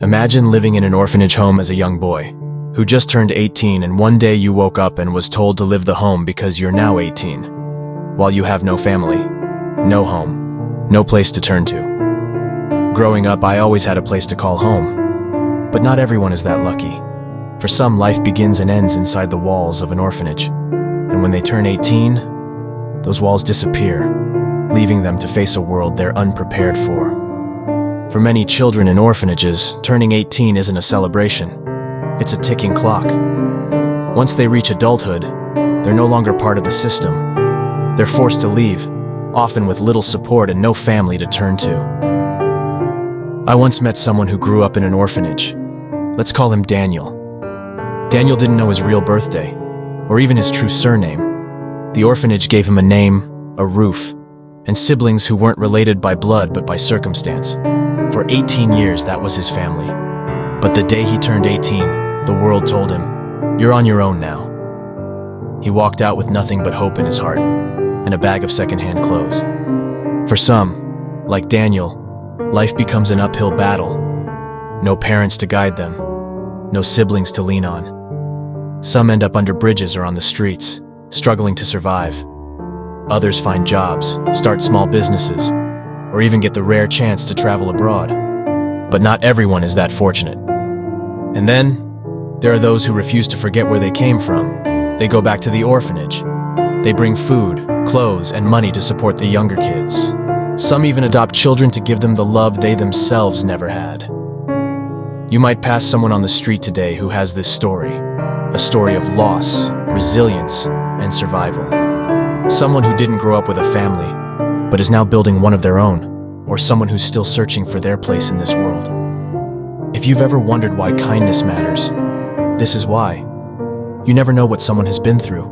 Imagine living in an orphanage home as a young boy, who just turned 18 and one day you woke up and was told to leave the home because you're now 18, while you have no family, no home, no place to turn to. Growing up, I always had a place to call home, but not everyone is that lucky. For some, life begins and ends inside the walls of an orphanage, and when they turn 18, those walls disappear, leaving them to face a world they're unprepared for. For many children in orphanages, turning 18 isn't a celebration. It's a ticking clock. Once they reach adulthood, they're no longer part of the system. They're forced to leave, often with little support and no family to turn to. I once met someone who grew up in an orphanage. Let's call him Daniel. Daniel didn't know his real birthday, or even his true surname. The orphanage gave him a name, a roof, and siblings who weren't related by blood but by circumstance. For 18 years, that was his family. But the day he turned 18, the world told him, "You're on your own now." He walked out with nothing but hope in his heart, and a bag of secondhand clothes. For some, like Daniel, life becomes an uphill battle. No parents to guide them, no siblings to lean on. Some end up under bridges or on the streets, struggling to survive. Others find jobs, start small businesses, or even get the rare chance to travel abroad. But not everyone is that fortunate. And then, there are those who refuse to forget where they came from. They go back to the orphanage. They bring food, clothes, and money to support the younger kids. Some even adopt children to give them the love they themselves never had. You might pass someone on the street today who has this story, a story of loss, resilience, and survival. Someone who didn't grow up with a family, but is now building one of their own, or someone who's still searching for their place in this world. If you've ever wondered why kindness matters, this is why. You never know what someone has been through.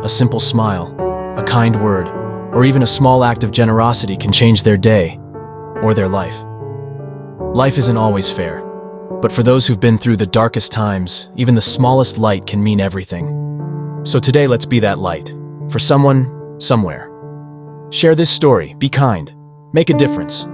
A simple smile, a kind word, or even a small act of generosity can change their day, or their life. Life isn't always fair, but for those who've been through the darkest times, even the smallest light can mean everything. So today, let's be that light, for someone, somewhere. Share this story, be kind, make a difference.